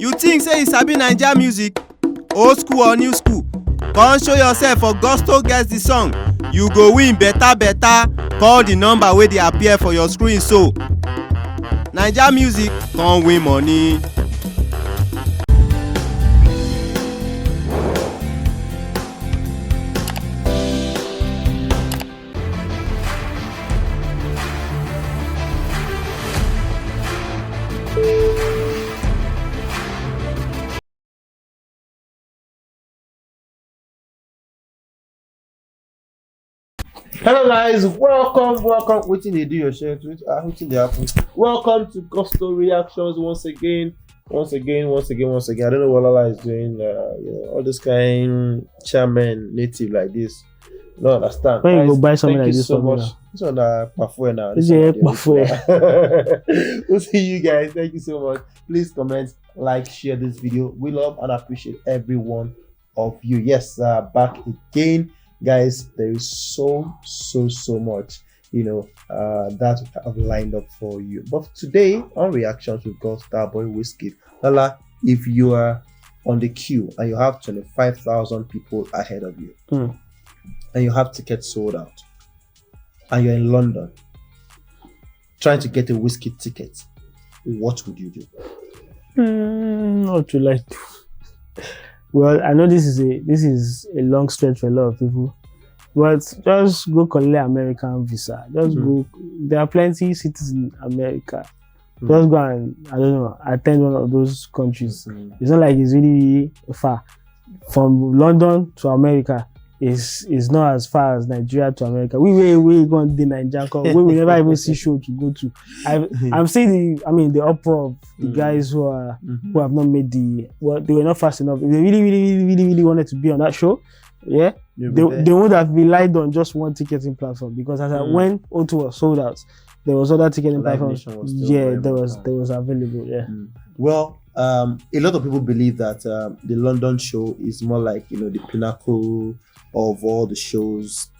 You think say you sabi Naija music? Old school or new school? Come show yourself for Gusto Gets the Song. You go win better. Call the number wey dey appear for your screen so. Naija music come win money. Hello guys, welcome. Wetin dey do your shirt? Wetin dey happen? Welcome to Gusto Reactions once again. I don't know what Lala is doing. All this kind chairman native like this. No understand. When you go buy something like this so for much. me This one Pafue now. This is Pafue. We'll see you guys. Thank you so much. Please comment, like, share this video. We love and appreciate every one of you. Yes, back again. Guys, there is so much that I've lined up for you. But today on reactions, we've got Starboy WIZKID. Lala, if you are on the queue and you have 25,000 people ahead of you, and you have tickets sold out, and you're in London trying to get a WIZKID ticket, what would you do? What to like? Well, I know this is a long stretch for a lot of people, but just go collect American visa. Just go. There are plenty cities in America. Just go and attend one of those countries. It's not like it's really far. From London to America is not as far as Nigeria to America. We going to Nigeria. We will never even see show to go to. I'm seeing the uproar of the guys who have not made they were not fast enough. If they really wanted to be on that show, yeah, they would have relied on just one ticketing platform, because when O2 was sold out, there was other ticketing platforms. Yeah, there was available. Yeah. Well, a lot of people believe that the London show is more like the pinnacle of all the shows.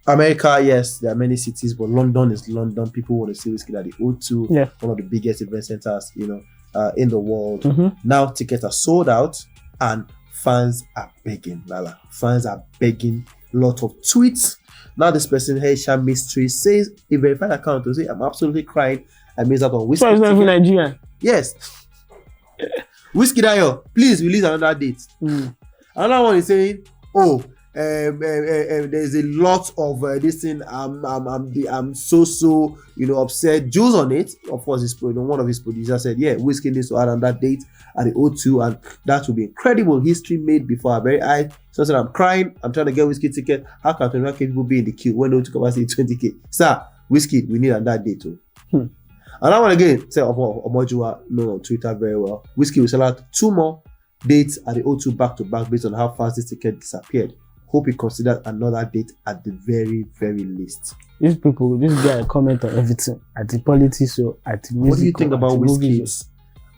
America, yes, there are many cities, but London is London. People want to see WIZKID at the O2, one of the biggest event centers, in the world. Now tickets are sold out, and fans are begging. Lala, fans are begging. Lot of tweets. Now this person, Heisha Mystery, says a verified account to say, "I'm absolutely crying. I missed out on WIZKID." So it's not even Nigerian. Yes. WIZKID Ayo, please release another date. Another one is saying, "Oh, there's a lot of this thing. I'm so upset." Jules on it, of course, one of his producers said, "Yeah, WIZKID needs to add on that date at the O2, and that will be incredible history made before our very eyes." So I said, "I'm crying. I'm trying to get WIZKID ticket. How can 21K people be in the queue when O2 capacity 20K? Sir, WIZKID, we need on that date too." And I want again say Omojua know on Twitter very well. WIZKID will sell out 2 more dates at the O2 back to back based on how fast this ticket disappeared. Hope he considered another date at the very least. These guy comment on everything, at the politics show, at the music. What do you think about WIZKID's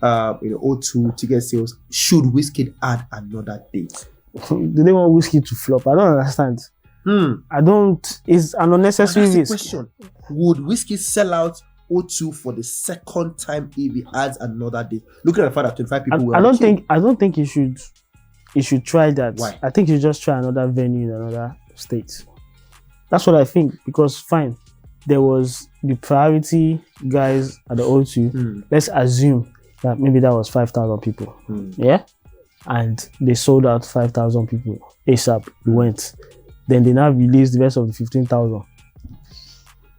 O2 ticket sales? Should WIZKID add another date? Do they want WIZKID to flop? I don't understand. I don't. It's an unnecessary risk. Question: would WIZKID sell out O2 for the second time if he adds another date? Looking at the fact that 25 people I don't think he should try that. Why? I think he should just try another venue in another state. That's what I think, because fine, there was the priority guys at the O2. Let's assume that maybe that was 5,000 people. Yeah, and they sold out 5,000 people ASAP. We went. Then they now released the rest of the 15,000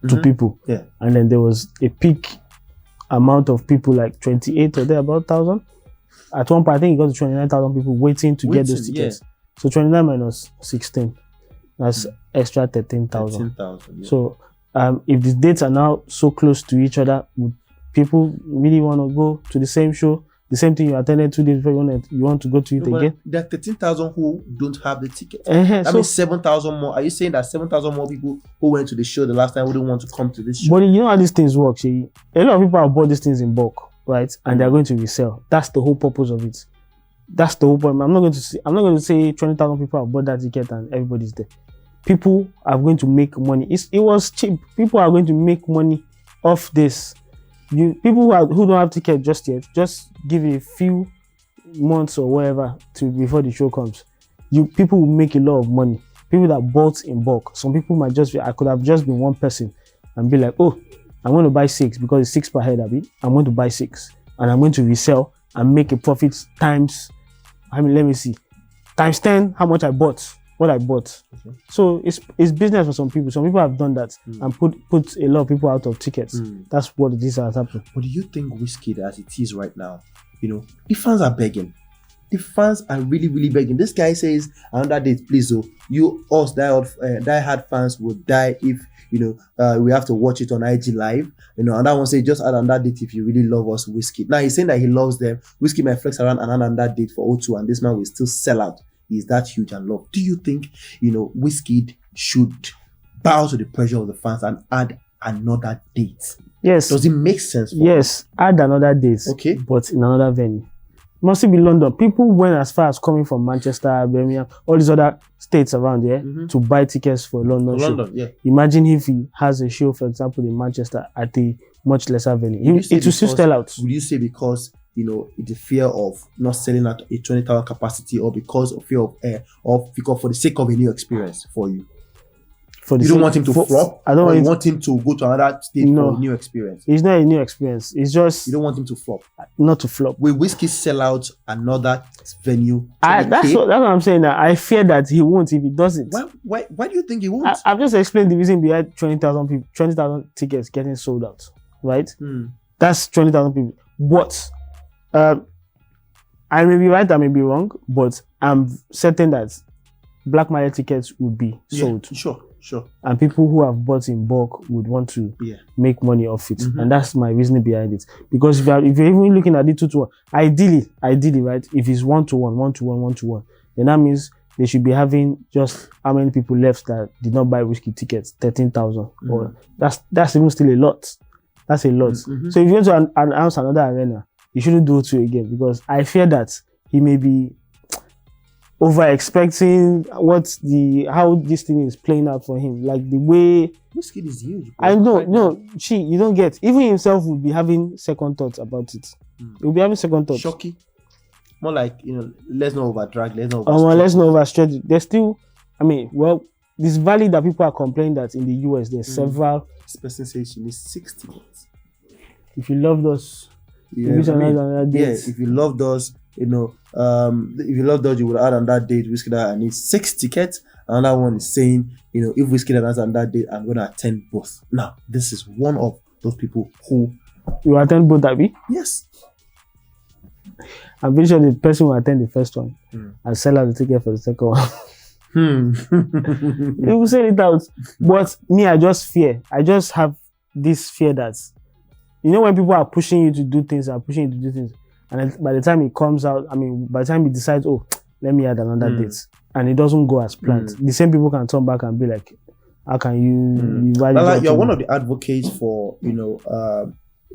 to people. Yeah, and then there was a peak amount of people, like 28 or there about 1,000. At one point, I think it got to 29,000 people waiting to get those tickets. Yeah. So 29 minus 16, that's extra 13,000. So if the dates are now so close to each other, would people really want to go to the same show? The same thing you attended 2 days before, you want to go to it again? There are 13,000 who don't have the ticket. That means 7,000 more. Are you saying that 7,000 more people who went to the show the last time wouldn't want to come to this show? But you know how these things work, Shay? A lot of people have bought these things in bulk, right? And they're going to resell. That's the whole purpose of it. That's the whole point. I'm not going to say 20,000 people have bought that ticket and everybody's there. People are going to make money. It was cheap. People are going to make money off this. People who don't have ticket just yet, just give a few months or whatever to before the show comes, people will make a lot of money. People that bought in bulk. Some people might just be, I could have just been one person and be like, oh, I'm going to buy 6 because it's 6 per head, Abi. I'm going to buy 6 and I'm going to resell and make a profit times, let me see, times 10 how much I bought, what I bought. Okay. So it's business for some people. Some people have done that and put a lot of people out of tickets. That's what this has happened. But do you think WIZKID, as it is right now, the fans are begging? The fans are really, really begging. This guy says, another date, please, us die-hard fans will die if, we have to watch it on IG Live. And that one say, just add another date if you really love us, WIZKID. Now, he's saying that he loves them. WIZKID might flex around another date for O2, and this man will still sell out. He's that huge and loved. Do you think, WIZKID should bow to the pressure of the fans and add another date? Yes. Does it make sense? Yes, add another date. Okay. But in another venue. Must be London. People went as far as coming from Manchester, Birmingham, all these other states around there to buy tickets for London show. Yeah. Imagine if he has a show, for example, in Manchester at a much lesser venue. It will still sell out. Would you say because the fear of not selling at a 20,000 capacity, or because of fear of because for the sake of a new experience for you? You don't want him to flop? I don't want him to go to another state for a new experience? It's not a new experience. It's just... You don't want him to flop? Not to flop. Will WIZKID sell out another venue? That's what I'm saying. That I fear that he won't if he doesn't. Why do you think he won't? I've just explained the reason behind 20,000 people, 20,000 tickets getting sold out, right? That's 20,000 people. But I may be right, I may be wrong, but I'm certain that black market tickets would be sold. Yeah, sure. And people who have bought in bulk would want to make money off it. And that's my reasoning behind it. Because if you're even looking at it 2-1, ideally, right, if it's 1-1, then that means they should be having just how many people left that did not buy WIZKID tickets? 13,000. Or that's even still a lot. That's a lot. So if you want to announce another arena, you shouldn't do it again, because I fear that he may be over expecting how this thing is playing out for him. Like the way WIZKID is huge. I know, you don't get. Even himself will be having second thoughts about it. He'll be having second thoughts. Shocky. More like, let's not overdrag, let's not overstretch. There's still, this valley that people are complaining that in the US there's several. This person says she needs 60. If you loved us, if you loved us, if you loved us, you would add on that date. WIZKID, I need 6 tickets. Another one is saying, if WIZKID has on that date, I'm going to attend both. Now, this is one of those people who... You attend both, Abi? Yes. I'm pretty sure the person will attend the first one and sell out the ticket for the second one. You will sell it out. But me, I just have this fear that, when people are pushing you to do things, and by the time it comes out, by the time he decides, let me add another date, and it doesn't go as planned, the same people can turn back and be like, how can you... You're one of the advocates for,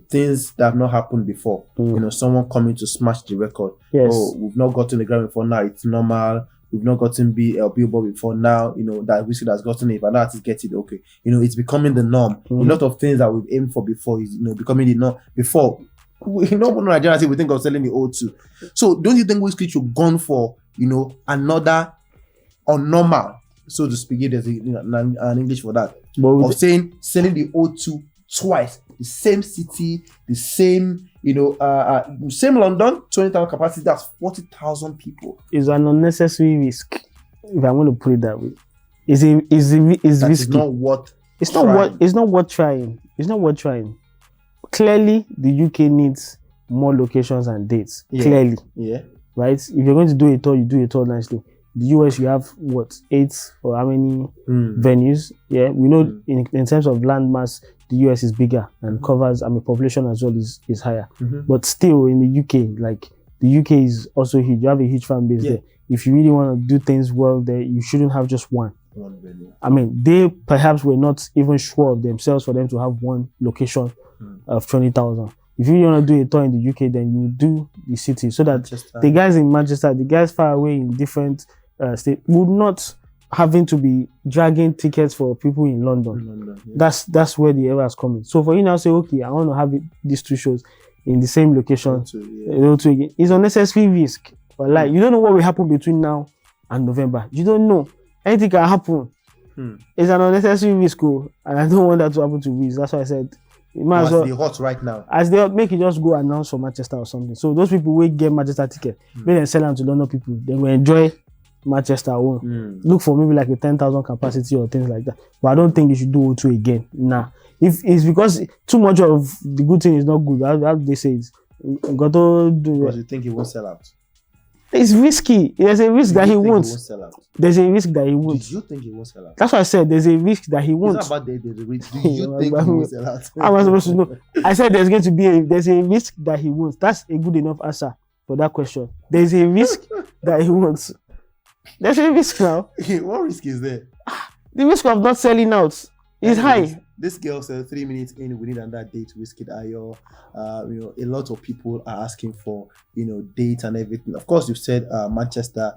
things that have not happened before. Someone coming to smash the record. Yes. We've not gotten the Grammy before, now it's normal. We've not gotten Billboard before, now, that WIZKID has gotten it. If another artist gets it, okay. It's becoming the norm. A lot of things that we've aimed for before is, becoming the norm. Before, Nigeria, we think of selling the O2. So don't you think WIZKID should gone for, another or normal, so to speak, if there's an English for that, of selling the O2 twice, the same city, the same, same London, 20,000 capacity, that's 40,000 people. It's an unnecessary risk, if I want to put it that way. It's risky. It's not worth trying. It's not worth trying. Clearly, the UK needs more locations and dates. Yeah. Clearly. Yeah. Right? If you're going to do a tour, you do a tour nicely. The US, you have 8 or how many venues? Yeah. We know in terms of landmass, the US is bigger and covers, population as well is higher. But still in the UK, like the UK is also huge. You have a huge fan base there. If you really want to do things well there, you shouldn't have just one venue. They perhaps were not even sure of themselves for them to have one location of 20,000. If you want to do a tour in the UK, then you do the city, so that the guys in Manchester, the guys far away in different states, would not having to be dragging tickets for people in London. That's where the error is coming. So for you now say, okay, I want to have these 2 shows. in the same location. It's unnecessary risk. But like, you don't know what will happen between now and November. You don't know. Anything can happen. It's an unnecessary risk, and I don't want that to happen to WIZ. That's why I said, it might as well, they're hot right now. As they make it, just go announce for Manchester or something. So those people will get Manchester ticket, make them sell them to London people. They will enjoy Manchester home. Look for maybe like a 10,000 capacity or things like that. But I don't think you should do O2 again. Nah. If it's because too much of the good thing is not good, how they say it? Got to do. Because you think he won't sell out. It's risky. There's a risk that he won't. Sell out? There's a risk that he won't. Do you think he won't sell out? That's what I said. There's a risk that he won't. It's not about the risk. Do you think he won't sell out? How am I supposed to know? I said there's going to be there's a risk that he won't. That's a good enough answer for that question. There's a risk that he won't. There's a risk now. What risk is there? The risk of not selling out is high. This girl said 3 minutes in, we need another date. WIZKID Ayo. A lot of people are asking for, dates and everything. Of course, you said Manchester.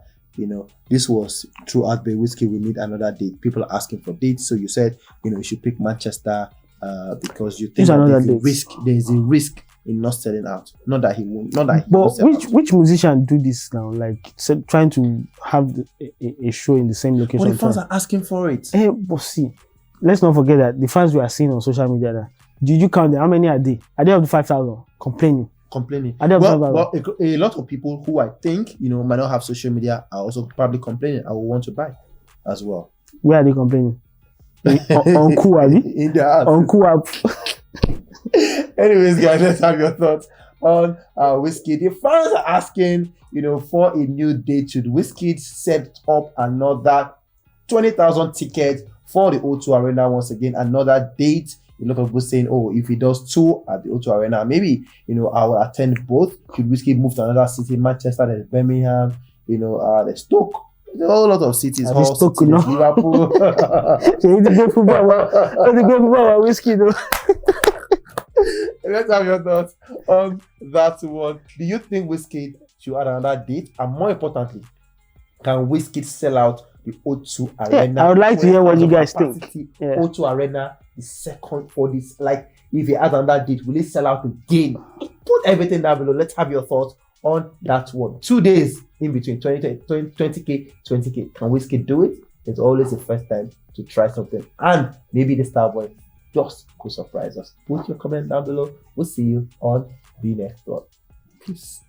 This was throughout the WIZKID. We need another date. People are asking for dates, so you said, you should pick Manchester because you think that there's a risk in not selling out. Not that he won't. Not that he won't sell out. Which musician do this now? Like trying to have a show in the same location. Well, the fans are asking for it. But see. Let's not forget that the fans we are seeing on social media, did you count them? How many are they? Are they up to 5,000? Complaining. Are they up to 5,000? Well, a lot of people who I think, might not have social media are also probably complaining. I will want to buy as well. Where are they complaining? On Kuwabi? In the app. On Kuwab. Anyways, guys, let's have your thoughts on WIZKID. The fans are asking, for a new date. Should WIZKID set up another 20,000 tickets for the O2 Arena once again? Another date. A lot of people saying, if he does 2 at the O2 Arena, maybe I will attend both. Should WIZKID move to another city? Manchester, there's Birmingham, there's Stoke. There's a whole lot of cities. Stoke, cities, Liverpool. You need to go football. WIZKID though. Let's have your thoughts on that one. Do you think WIZKID should add another date? And more importantly, can WIZKID sell out the O2 Arena? I would like to hear what you guys think. O2 Arena, the second for this. Like, if he adds another date, will it sell out again? Put everything down below. Let's have your thoughts on that one. 2 days in between 20k. Can WIZKID do it? It's always the first time to try something. And maybe the Starboy just could surprise us. Put your comment down below. We'll see you on the next one. Peace.